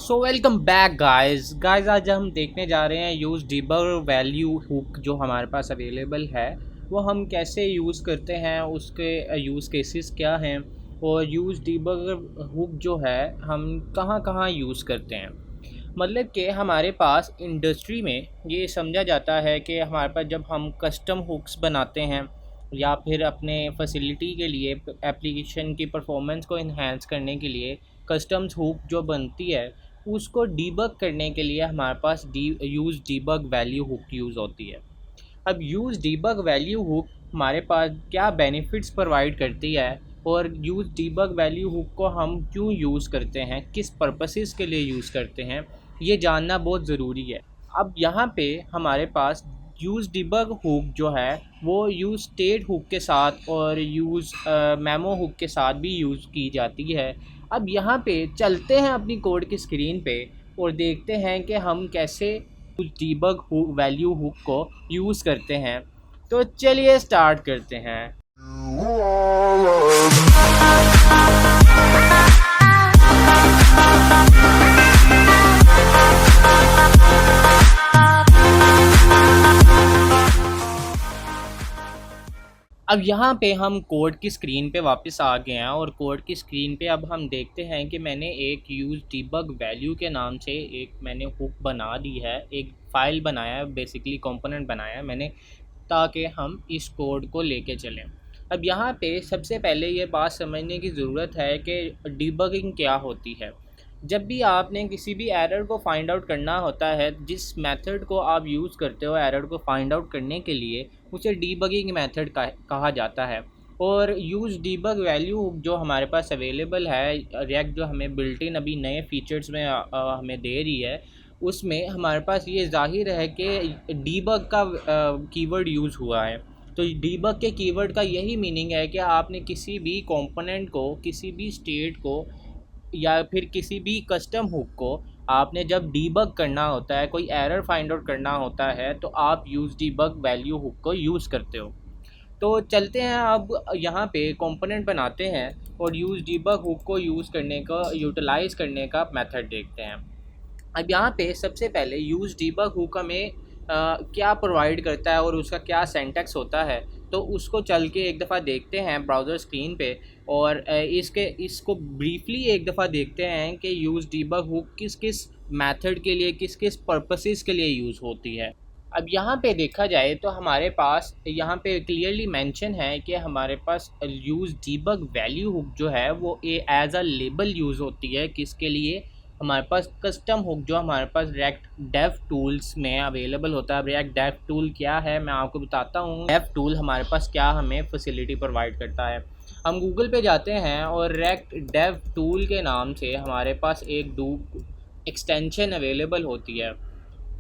So welcome back guys आज हम देखने जा रहे हैं यूज़ डिबगर वैल्यू हुक जो हमारे पास अवेलेबल है वो हम कैसे यूज़ करते हैं, उसके यूज़ केसेस क्या हैं और यूज़ डिबगर हुक जो है हम कहाँ कहाँ यूज़ करते हैं। मतलब कि हमारे पास इंडस्ट्री में ये समझा जाता है कि हमारे पास जब हम कस्टम हुक्स बनाते हैं या फिर अपने फैसिलिटी के लिए एप्लीकेशन की परफॉर्मेंस को इन्हेंस करने के लिए कस्टम्स हुक जो बनती है उसको डीबग करने के लिए हमारे पास use debug value hook use होती है। अब यूज़ डीबग वैल्यू हुक हमारे पास क्या बेनिफिट्स प्रोवाइड करती है और यूज़ डीबग वैल्यू हुक को हम क्यों यूज़ करते हैं, किस पर्पसेस के लिए यूज़ करते हैं, ये जानना बहुत ज़रूरी है। अब यहाँ पे हमारे पास यूज़ डिबग हुक जो है वो यूज़ स्टेट हुक के साथ और यूज़ मेमो हुक के साथ भी यूज़ की जाती है। अब यहाँ पे चलते हैं अपनी कोड की स्क्रीन पे और देखते हैं कि हम कैसे उस डीबग हुक वैल्यू हुक को यूज़ करते हैं। तो चलिए स्टार्ट करते हैं। अब यहाँ पे हम कोड की स्क्रीन पे वापस आ गए हैं और कोड की स्क्रीन पे अब हम देखते हैं कि मैंने एक यूज़ डिबग वैल्यू के नाम से एक मैंने हुक बना दी है, एक फ़ाइल बनाया है, बेसिकली कंपोनेंट बनाया है मैंने, ताकि हम इस कोड को लेके चलें। अब यहाँ पे सबसे पहले ये बात समझने की ज़रूरत है कि डिबगिंग क्या होती है। जब भी आपने किसी भी एरर को फाइंड आउट करना होता है, जिस मेथड को आप यूज़ करते हो एरर को फाइंड आउट करने के लिए, उसे डीबगिंग मेथड कहा जाता है। और यूज़ डीबग वैल्यू जो हमारे पास अवेलेबल है, रिएक्ट जो हमें बिल्ट इन अभी नए फीचर्स में हमें दे रही है, उसमें हमारे पास ये ज़ाहिर है कि डीबग का कीवर्ड यूज़ हुआ है। तो डीबग के कीवर्ड का यही मीनिंग है कि आपने किसी भी कंपोनेंट को, किसी भी स्टेट को या फिर किसी भी कस्टम हुक को आपने जब डीबग करना होता है, कोई एरर फाइंड आउट करना होता है, तो आप यूज़ डीबग वैल्यू हुक को यूज़ करते हो। तो चलते हैं अब यहाँ पे कंपोनेंट बनाते हैं और यूज़ डीबग हुक को यूज़ करने का, यूटिलाइज़ करने का मेथड देखते हैं। अब यहाँ पे सबसे पहले यूज़ डीबग हुक हमें क्या प्रोवाइड करता है और उसका क्या सिंटैक्स होता है, तो उसको चल के एक दफ़ा देखते हैं ब्राउज़र स्क्रीन पे और इसको ब्रीफली एक दफ़ा देखते हैं कि यूज़ डीबग हुक किस किस मेथड के लिए, किस किस पर्पसेस के लिए यूज़ होती है। अब यहाँ पे देखा जाए तो हमारे पास यहाँ पे क्लियरली मेंशन है कि हमारे पास यूज़ डीबग वैल्यू हुक जो है वो एज अ लेबल यूज़ होती है, किसके लिए, हमारे पास कस्टम हुक जो हमारे पास रिएक्ट डेव टूल्स में अवेलेबल होता है। रिएक्ट डेव टूल क्या है मैं आपको बताता हूँ। डेव टूल हमारे पास क्या हमें फैसिलिटी प्रोवाइड करता है। हम गूगल पे जाते हैं और रिएक्ट डेव टूल के नाम से हमारे पास एक एक्सटेंशन अवेलेबल होती है।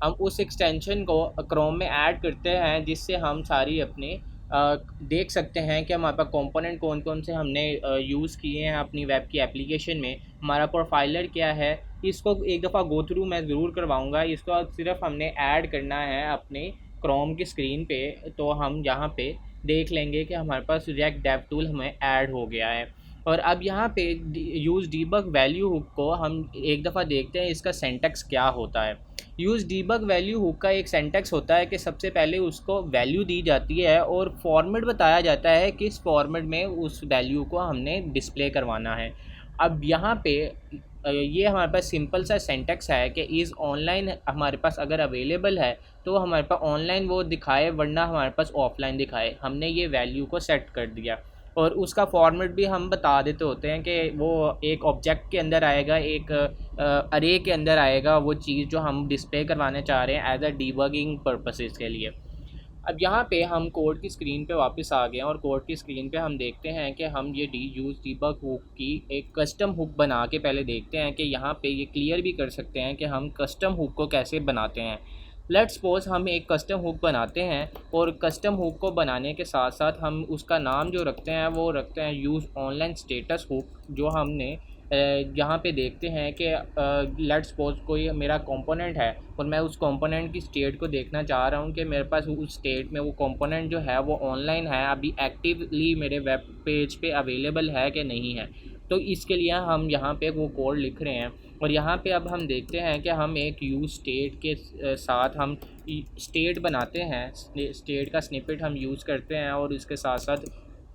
हम उस एक्सटेंशन को क्रोम में ऐड करते हैं, जिससे हम सारी अपने देख सकते हैं कि हमारे पास कंपोनेंट कौन कौन से हमने यूज़ किए हैं अपनी वेब की एप्लीकेशन में, हमारा प्रोफाइलर क्या है। इसको एक दफ़ा गो थ्रू मैं ज़रूर करवाऊंगा। इसको सिर्फ हमने ऐड करना है अपने क्रोम की स्क्रीन पे, तो हम यहाँ पे देख लेंगे कि हमारे पास रिएक्ट डेव टूल हमें ऐड हो गया है। और अब यहाँ पे यूज़ डीबग वैल्यू हुक को हम एक दफ़ा देखते हैं इसका सिंटैक्स क्या होता है। यूज़ डीबग वैल्यू हुक का एक सिंटैक्स होता है कि सबसे पहले उसको वैल्यू दी जाती है और फॉर्मेट बताया जाता है किस फॉर्मेट में उस वैल्यू को हमने डिस्प्ले करवाना है। अब यहाँ पे ये हमारे पास सिंपल सा सिंटैक्स है कि इज़ ऑनलाइन हमारे पास अगर अवेलेबल है तो हमारे पास ऑनलाइन वो दिखाए, वरना हमारे पास ऑफलाइन दिखाए। हमने ये वैल्यू को सेट कर दिया और उसका फॉर्मेट भी हम बता देते होते हैं कि वो एक ऑब्जेक्ट के अंदर आएगा, एक अरे के अंदर आएगा वो चीज़ जो हम डिस्प्ले करवाने चाह रहे हैं एज अ डीबगिंग पर्पसेस के लिए। अब यहाँ पे हम कोड की स्क्रीन पे वापस आ गए हैं और कोड की स्क्रीन पे हम देखते हैं कि हम ये यूज़ डीबग हुक की एक कस्टम हुक बना के पहले देखते हैं कि यहाँ पे ये क्लियर भी कर सकते हैं कि हम कस्टम हुक को कैसे बनाते हैं। लेट्स सपोज हम एक कस्टम हुक बनाते हैं और कस्टम हुक को बनाने के साथ साथ हम उसका नाम जो रखते हैं वो रखते हैं यूज़ ऑनलाइन स्टेटस हुक। जो हमने यहाँ पे देखते हैं कि लेट्स सपोज कोई मेरा कंपोनेंट है और मैं उस कंपोनेंट की स्टेट को देखना चाह रहा हूँ कि मेरे पास उस स्टेट में वो कंपोनेंट जो है वो ऑनलाइन है, अभी एक्टिवली मेरे वेब पेज पे अवेलेबल है कि नहीं है। तो इसके लिए हम यहाँ पे वो कोड लिख रहे हैं। और यहाँ पे अब हम देखते हैं कि हम एक यूज़ स्टेट के साथ हम स्टेट बनाते हैं, स्टेट का स्निपेट हम यूज़ करते हैं और इसके साथ साथ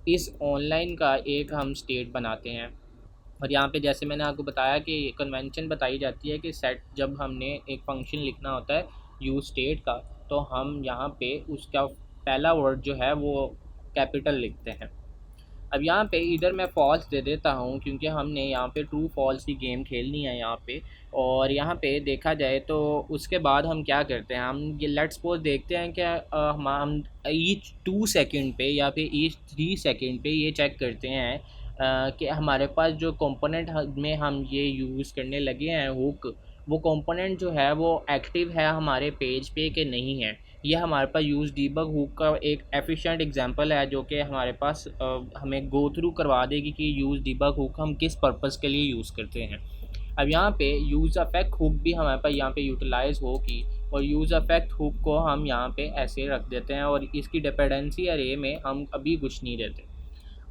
इस ऑनलाइन का एक हम स्टेट बनाते हैं। और यहाँ पे जैसे मैंने आपको बताया कि कन्वेंशन बताई जाती है कि सेट जब हमने एक फंक्शन लिखना होता है यूज़ स्टेट का, तो हम यहाँ पे उसका पहला वर्ड जो है वो कैपिटल लिखते हैं। अब यहाँ पे इधर मैं फॉल्स दे देता हूँ क्योंकि हमने यहाँ पे ट्रू फॉल्स की गेम खेलनी है यहाँ पे। और यहाँ पे देखा जाए तो उसके बाद हम क्या करते हैं, हम ये लेट्स सपोज देखते हैं कि हम ईच 2 सेकंड पे या फिर ईच 3 सेकंड पे ये चेक करते हैं कि हमारे पास जो कंपोनेंट में हम ये यूज़ करने लगे हैं हुक, वो कंपोनेंट जो है वो एक्टिव है हमारे पेज पे कि नहीं है। ये हमारे पास यूज़ डीबग हुक का एक एफिशिएंट एग्जांपल है जो कि हमारे पास हमें गो थ्रू करवा देगी कि यूज़ डीबग हुक हम किस पर्पस के लिए यूज़ करते हैं। अब यहाँ पे यूज़ अफेक्ट हुक भी हमारे पास यहाँ पे यूटिलाइज़ होगी और यूज़ अफेक्ट हुक को हम यहाँ पे ऐसे रख देते हैं और इसकी डिपेंडेंसी अरे में हम अभी कुछ नहीं देते।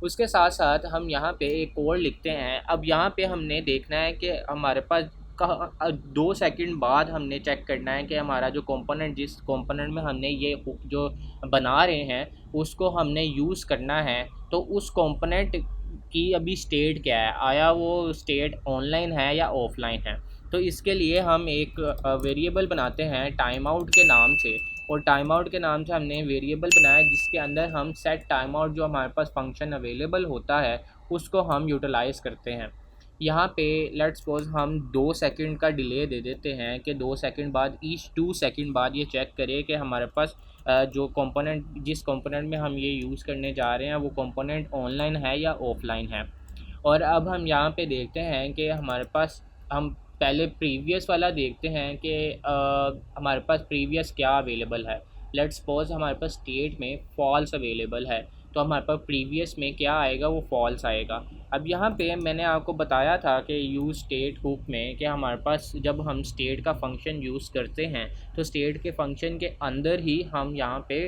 उसके साथ साथ हम यहाँ पे एक कोड लिखते हैं। अब यहाँ पे हमने देखना है कि हमारे पास 2 सेकंड बाद हमने चेक करना है कि हमारा जो कंपोनेंट, जिस कंपोनेंट में हमने ये हुक जो बना रहे हैं उसको हमने यूज़ करना है, तो उस कंपोनेंट की अभी स्टेट क्या है, आया वो स्टेट ऑनलाइन है या ऑफलाइन है। तो इसके लिए हम एक वेरिएबल बनाते हैं टाइम आउट के नाम से। और टाइम आउट के नाम से हमने वेरिएबल बनाया जिसके अंदर हम सेट टाइम आउट जो हमारे पास फंक्शन अवेलेबल होता है उसको हम यूटिलाइज़ करते हैं। यहाँ पे लेट्स सपोज हम 2 सेकंड का डिले दे देते हैं कि 2 सेकंड बाद, ईच 2 सेकंड बाद ये चेक करिए कि हमारे पास जो कंपोनेंट, जिस कंपोनेंट में हम ये यूज़ करने जा रहे हैं वो कंपोनेंट ऑनलाइन है या ऑफलाइन है। और अब हम यहाँ पे देखते हैं कि हमारे पास, हम पहले प्रीवियस वाला देखते हैं कि हमारे पास प्रीवियस क्या अवेलेबल है। लेट्स सपोज हमारे पास स्टेट में फॉल्स अवेलेबल है, तो हमारे पास प्रीवियस में क्या आएगा, वो फॉल्स आएगा। अब यहाँ पे मैंने आपको बताया था कि यूज़ स्टेट हुक में कि हमारे पास जब हम स्टेट का फंक्शन यूज़ करते हैं तो स्टेट के फंक्शन के अंदर ही हम यहाँ पे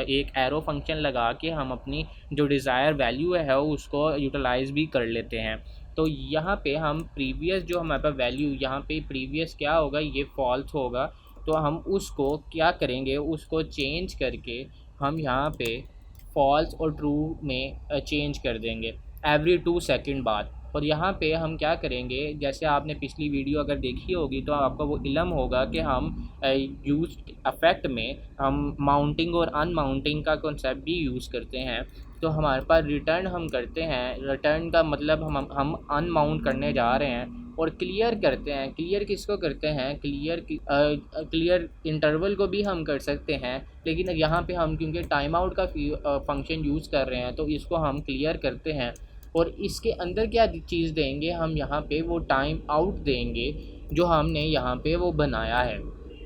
एक एरो फंक्शन लगा के हम अपनी जो डिज़ायर वैल्यू है उसको यूटिलाइज़ भी कर लेते हैं। तो यहाँ पे हम प्रीवियस जो हमारे पास वैल्यू, यहाँ पे प्रीवियस क्या होगा, ये फॉल्स होगा, तो हम उसको क्या करेंगे, उसको चेंज करके हम यहाँ पे फॉल्स और ट्रू में चेंज कर देंगे एवरी 2 सेकंड बाद। और यहाँ पे हम क्या करेंगे, जैसे आपने पिछली वीडियो अगर देखी होगी तो आपका वो इल्म होगा कि हम यूज अफेक्ट में हम माउंटिंग और अनमाउंटिंग का कॉन्सेप्ट भी यूज़ करते हैं। तो हमारे पास रिटर्न हम करते हैं, रिटर्न का मतलब हम अनमाउंट करने जा रहे हैं। और क्लियर करते हैं, क्लियर किसको करते हैं, क्लियर इंटरवल को भी हम कर सकते हैं, लेकिन यहाँ पे हम क्योंकि टाइम आउट का फंक्शन यूज़ कर रहे हैं तो इसको हम क्लियर करते हैं। और इसके अंदर क्या चीज़ देंगे, हम यहाँ पे वो टाइम आउट देंगे जो हमने यहाँ पे वो बनाया है।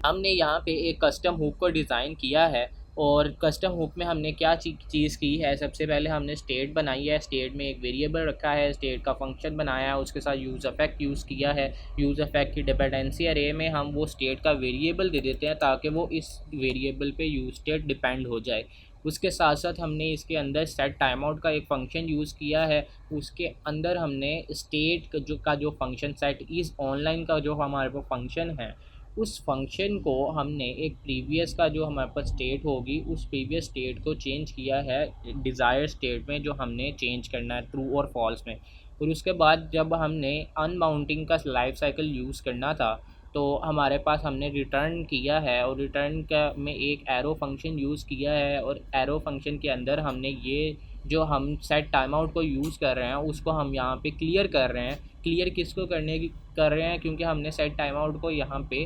हमने यहाँ पे एक कस्टम हुक को डिज़ाइन किया है और कस्टम हुक में हमने क्या चीज़ की है, सबसे पहले हमने स्टेट बनाई है, स्टेट में एक वेरिएबल रखा है, स्टेट का फंक्शन बनाया है, उसके साथ यूज़ अफेक्ट यूज़ किया है। यूज़ अफेक्ट की डिपेंडेंसी अरे में हम वो स्टेट का वेरिएबल दे देते हैं ताकि वो इस वेरिएबल पे यूज़ स्टेट डिपेंड हो जाए। उसके साथ साथ हमने इसके अंदर सेट टाइम आउट का एक फ़ंक्शन यूज़ किया है, उसके अंदर हमने स्टेट जो फंक्शन सेट इज़ ऑनलाइन का जो हमारे पास फंक्शन है, उस फंक्शन को हमने एक प्रीवियस का जो हमारे पास स्टेट होगी उस प्रीवियस स्टेट को चेंज किया है डिज़ायर स्टेट में, जो हमने चेंज करना है ट्रू और फॉल्स में। और उसके बाद जब हमने अनबाउंडिंग का लाइफ साइकिल यूज़ करना था तो हमारे पास हमने रिटर्न किया है और रिटर्न का में एक एरो फंक्शन यूज़ किया है। और एरो फंक्शन के अंदर हमने ये जो हम सेट टाइम आउट को यूज़ कर रहे हैं उसको हम यहाँ पे क्लियर कर रहे हैं। क्लियर किसको कर रहे हैं, क्योंकि हमने सेट टाइम आउट को यहाँ पे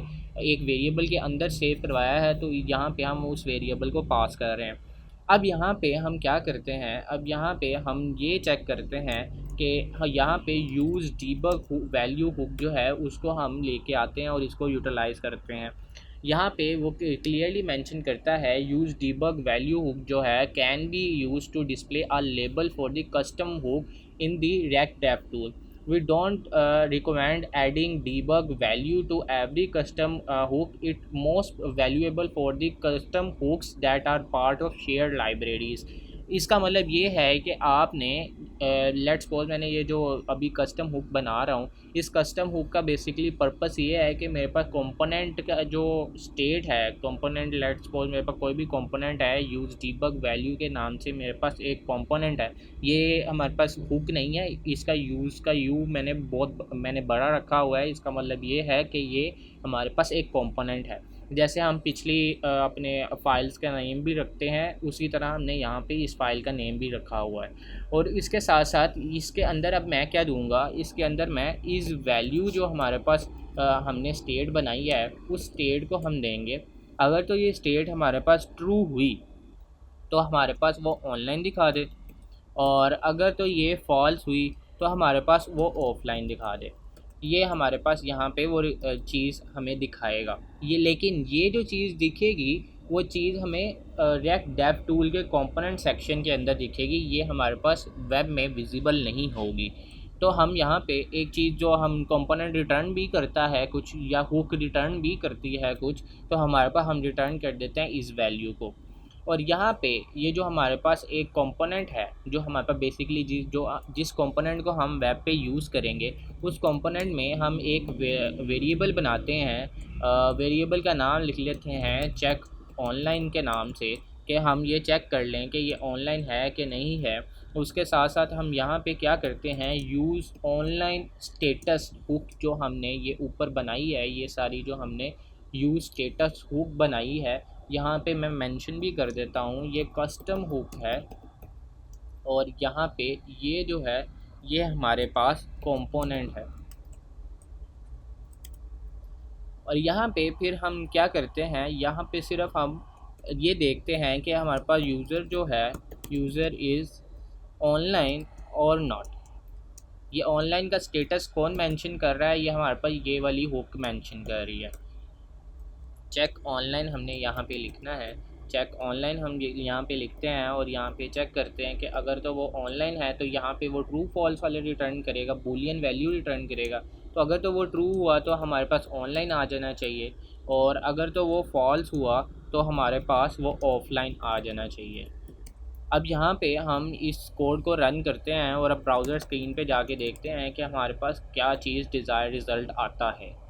एक वेरिएबल के अंदर सेव करवाया है, तो यहाँ पे हम उस वेरिएबल को पास कर रहे हैं। अब यहाँ पे हम क्या करते हैं, अब यहाँ पे हम ये चेक करते हैं कि यहाँ पे यूज़ डीबग वैल्यू हुक जो है उसको हम लेके आते हैं और इसको यूटिलाइज़ करते हैं। यहाँ पे वो क्लियरली मेंशन करता है यूज़ डीबग वैल्यू हुक जो है can be use to display a label for the custom hook in the React dev tool. We don't recommend adding debug value to every custom hook. It most valuable for the custom hooks that are part of shared libraries. इसका मतलब ये है कि आपने let's suppose मैंने ये जो अभी कस्टम हुक बना रहा हूँ, इस कस्टम हुक का बेसिकली पर्पस ये है कि मेरे पास कंपोनेंट का जो स्टेट है, कंपोनेंट लेट्स सपोज मेरे पास कोई भी कंपोनेंट है, यूज़ डीबग वैल्यू के नाम से मेरे पास एक कंपोनेंट है। ये हमारे पास हुक नहीं है, इसका यूज़ का यू मैंने बड़ा रखा हुआ है। इसका मतलब ये है कि ये हमारे पास एक कंपोनेंट है। जैसे हम पिछली अपने फ़ाइल्स का नेम भी रखते हैं, उसी तरह हमने यहाँ पे इस फ़ाइल का नेम भी रखा हुआ है। और इसके साथ साथ इसके अंदर अब मैं क्या दूँगा, इसके अंदर मैं इस वैल्यू जो हमारे पास हमने स्टेट बनाई है, उस स्टेट को हम देंगे। अगर तो ये स्टेट हमारे पास ट्रू हुई तो हमारे पास वो ऑनलाइन दिखा दे, और अगर तो ये फॉल्स हुई तो हमारे पास वो ऑफलाइन दिखा दे। ये हमारे पास यहाँ पे वो चीज़ हमें दिखाएगा ये, लेकिन ये जो चीज़ दिखेगी वो चीज़ हमें रिएक्ट डेव टूल के कंपोनेंट सेक्शन के अंदर दिखेगी। ये हमारे पास वेब में विजिबल नहीं होगी। तो हम यहाँ पे एक चीज़ जो हम कंपोनेंट रिटर्न भी करता है कुछ, या हुक रिटर्न भी करती है कुछ, तो हमारे पास हम रिटर्न कर देते हैं इस वैल्यू को। और यहाँ पे ये जो हमारे पास एक कंपोनेंट है, जो हमारे पास बेसिकली जिस कंपोनेंट को हम वेब पे यूज़ करेंगे, उस कंपोनेंट में हम एक वेरिएबल बनाते हैं। वेरिएबल का नाम लिख लेते हैं चेक ऑनलाइन के नाम से, कि हम ये चेक कर लें कि ये ऑनलाइन है कि नहीं है। उसके साथ साथ हम यहाँ पे क्या करते हैं, यूज़ ऑनलाइन स्टेटस हुक जो हमने ये ऊपर बनाई है, ये सारी जो हमने यूज़ स्टेटस हुक बनाई है, यहाँ पे मैं मेंशन भी कर देता हूँ, ये कस्टम हुक है। और यहाँ पे ये जो है ये हमारे पास कंपोनेंट है। और यहाँ पे फिर हम क्या करते हैं, यहाँ पे सिर्फ हम ये देखते हैं कि हमारे पास यूज़र जो है, यूज़र इज़ ऑनलाइन और नॉट। ये ऑनलाइन का स्टेटस कौन मेंशन कर रहा है, ये हमारे पास ये वाली हुक मेंशन कर रही है। चेक ऑनलाइन हमने यहाँ पे लिखना है, चेक ऑनलाइन हम यहाँ पे लिखते हैं और यहाँ पे चेक करते हैं कि अगर तो वो ऑनलाइन है तो यहाँ पे वो ट्रू फॉल्स वाले रिटर्न करेगा, बूलियन वैल्यू रिटर्न करेगा। तो अगर तो वो ट्रू हुआ तो हमारे पास ऑनलाइन आ जाना चाहिए, और अगर तो वो फॉल्स हुआ तो हमारे पास वो ऑफलाइन आ जाना चाहिए। अब यहाँ पे हम इस कोड को रन करते हैं और अब ब्राउज़र स्क्रीन पे जाके देखते हैं कि हमारे पास क्या चीज़ डिज़ायर्ड रिज़ल्ट आता है।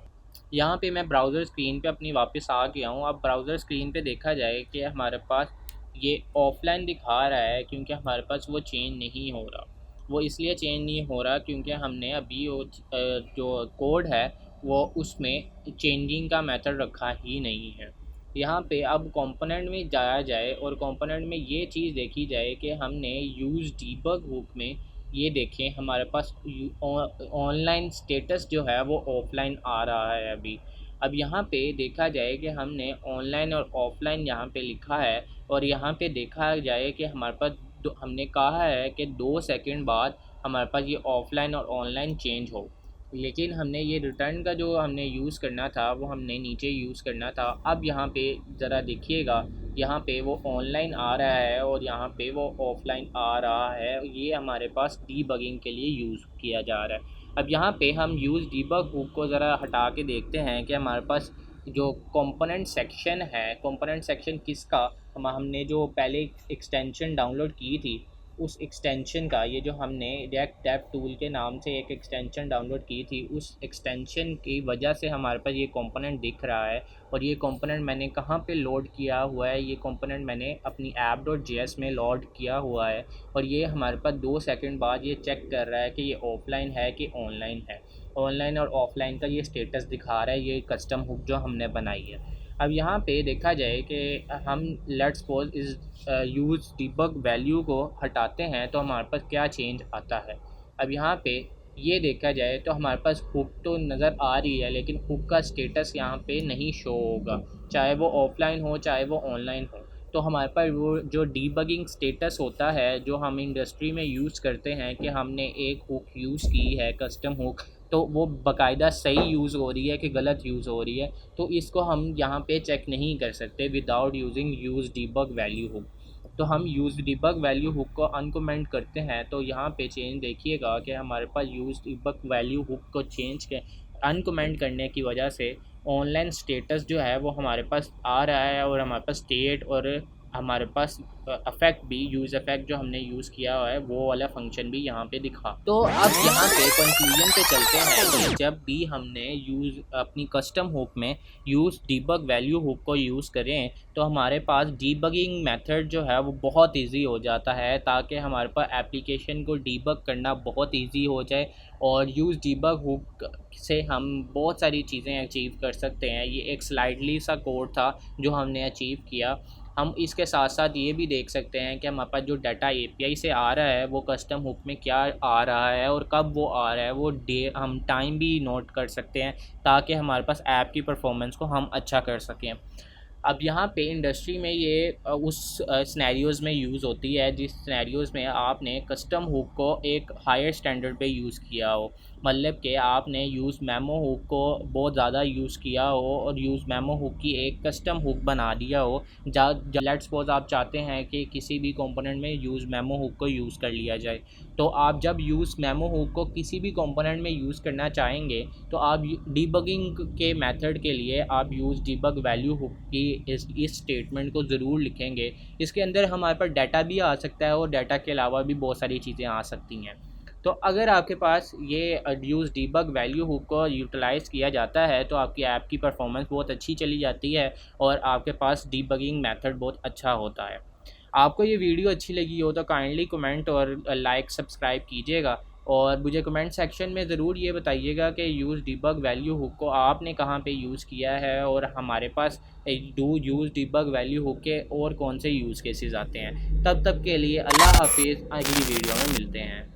यहाँ पे मैं ब्राउज़र स्क्रीन पे अपनी वापस आ गया हूँ। अब ब्राउज़र स्क्रीन पे देखा जाए कि हमारे पास ये ऑफलाइन दिखा रहा है, क्योंकि हमारे पास वो चेंज नहीं हो रहा। वो इसलिए चेंज नहीं हो रहा क्योंकि हमने अभी वो जो कोड है वो उसमें चेंजिंग का मेथड रखा ही नहीं है। यहाँ पे अब कंपोनेंट में जाया जाए और कंपोनेंट में ये चीज़ देखी जाए कि हमने यूज़ डीबग हुक में ये देखें हमारे पास ऑनलाइन स्टेटस जो है वो ऑफलाइन आ रहा है अभी। अब यहाँ पे देखा जाए कि हमने ऑनलाइन और ऑफलाइन यहाँ पे लिखा है, और यहाँ पे देखा जाए कि हमारे पास हमने कहा है कि 2 सेकंड बाद हमारे पास ये ऑफलाइन और ऑनलाइन चेंज हो, लेकिन हमने ये रिटर्न का जो हमने यूज़ करना था वो हमने नीचे यूज़ करना था। अब यहाँ पे ज़रा देखिएगा, यहाँ पे वो ऑनलाइन आ रहा है और यहाँ पे वो ऑफलाइन आ रहा है। ये हमारे पास डीबगिंग के लिए यूज़ किया जा रहा है। अब यहाँ पे हम यूज़ डीबग हुक को ज़रा हटा के देखते हैं कि हमारे पास जो कंपोनेंट सेक्शन है, कंपोनेंट सेक्शन किसका, हमने जो पहले एक्सटेंशन डाउनलोड की थी उस एक्सटेंशन का, ये जो हमने रिएक्ट डेव टूल के नाम से एक एक्सटेंशन डाउनलोड की थी, उस एक्सटेंशन की वजह से हमारे पास ये कंपोनेंट दिख रहा है। और ये कंपोनेंट मैंने कहाँ पे लोड किया हुआ है, ये कंपोनेंट मैंने अपनी app.js में लोड किया हुआ है। और ये हमारे पास 2 सेकंड बाद ये चेक कर रहा है कि ये ऑफलाइन है कि ऑनलाइन है। ऑनलाइन और ऑफलाइन का ये स्टेटस दिखा रहा है, ये कस्टम हुक जो हमने बनाई है। अब यहाँ पे देखा जाए कि हम लेट्स सपोज इस यूज़ डीबग वैल्यू को हटाते हैं तो हमारे पास क्या चेंज आता है। अब यहाँ पे ये देखा जाए तो हमारे पास हुक तो नज़र आ रही है, लेकिन हुक का स्टेटस यहाँ पे नहीं शो होगा, चाहे वो ऑफलाइन हो चाहे वो ऑनलाइन हो। तो हमारे पास वो जो डीबगिंग स्टेटस होता है जो हम इंडस्ट्री में यूज़ करते हैं कि हमने एक हुक यूज़ की है कस्टम हुक, तो वो बाकायदा सही यूज़ हो रही है कि गलत यूज़ हो रही है, तो इसको हम यहाँ पे चेक नहीं कर सकते without using use debug value hook. तो हम यूज़ डीबग वैल्यू हुक को अनकमेंट करते हैं, तो यहाँ पे चेंज देखिएगा कि हमारे पास यूज़ डीबग वैल्यू हुक को चेंज के अनकमेंट करने की वजह से ऑनलाइन स्टेटस जो है वो हमारे पास आ रहा है, और हमारे पास स्टेट और हमारे पास अफेक्ट भी यूज़ इफ़ेक्ट जो हमने यूज़ किया हुआ है वो वाला फंक्शन भी यहाँ पे दिखा। तो अब यहाँ पे कंक्लूजन पे चलते हैं कि जब भी हमने यूज़ अपनी कस्टम हुक में यूज़ डीबग वैल्यू हुक को यूज़ करें तो हमारे पास डीबगिंग मेथड जो है वो बहुत इजी हो जाता है, ताकि हमारे पास एप्लीकेशन को डीबग करना बहुत इजी हो जाए। और यूज़ डीबग हुक से हम बहुत सारी चीज़ें अचीव कर सकते हैं। ये एक स्लाइडली सा कोड था जो हमने अचीव किया। हम इसके साथ साथ ये भी देख सकते हैं कि हमारे पास जो डाटा एपीआई से आ रहा है वो कस्टम हुक में क्या आ रहा है और कब वो आ रहा है, वो डे हम टाइम भी नोट कर सकते हैं, ताकि हमारे पास ऐप की परफॉर्मेंस को हम अच्छा कर सकें। अब यहाँ पे इंडस्ट्री में ये उस सिनेरियोज़ में यूज़ होती है जिस सिनेरियोज़ में आपने कस्टम हुक को एक हायर स्टैंडर्ड पे यूज़ किया हो। मतलब कि आपने यूज़ मेमो हुक को बहुत ज़्यादा यूज़ किया हो और यूज़ मेमो हुक की एक कस्टम हुक बना दिया हो। लेट्स सपोज आप चाहते हैं कि किसी भी कंपोनेंट में यूज़ मेमो हुक को यूज़ कर लिया जाए, तो आप जब यूज़ मेमो हुक को किसी भी कंपोनेंट में यूज़ करना चाहेंगे तो आप डीबगिंग के मेथड के लिए आप यूज़ डीबग वैल्यू हुक की इस स्टेटमेंट को ज़रूर लिखेंगे। इसके अंदर हमारे पास डाटा भी आ सकता है और डाटा के अलावा भी बहुत सारी चीज़ें आ सकती हैं। तो अगर आपके पास ये यूज़ डीबग वैल्यू हुक को यूटिलाइज़ किया जाता है तो आपकी ऐप की परफॉर्मेंस बहुत अच्छी चली जाती है और आपके पास डीबगिंग मेथड बहुत अच्छा होता है। आपको ये वीडियो अच्छी लगी हो तो काइंडली कमेंट और लाइक सब्सक्राइब कीजिएगा और मुझे कमेंट सेक्शन में ज़रूर ये बताइएगा कि यूज़ डीबग वैल्यू हुक को आपने कहाँ पे यूज़ किया है और हमारे पास do use debug value hook के और कौन से यूज़ केसेस आते हैं। तब तक के लिए अल्लाह हाफिज़, अगली वीडियो में मिलते हैं।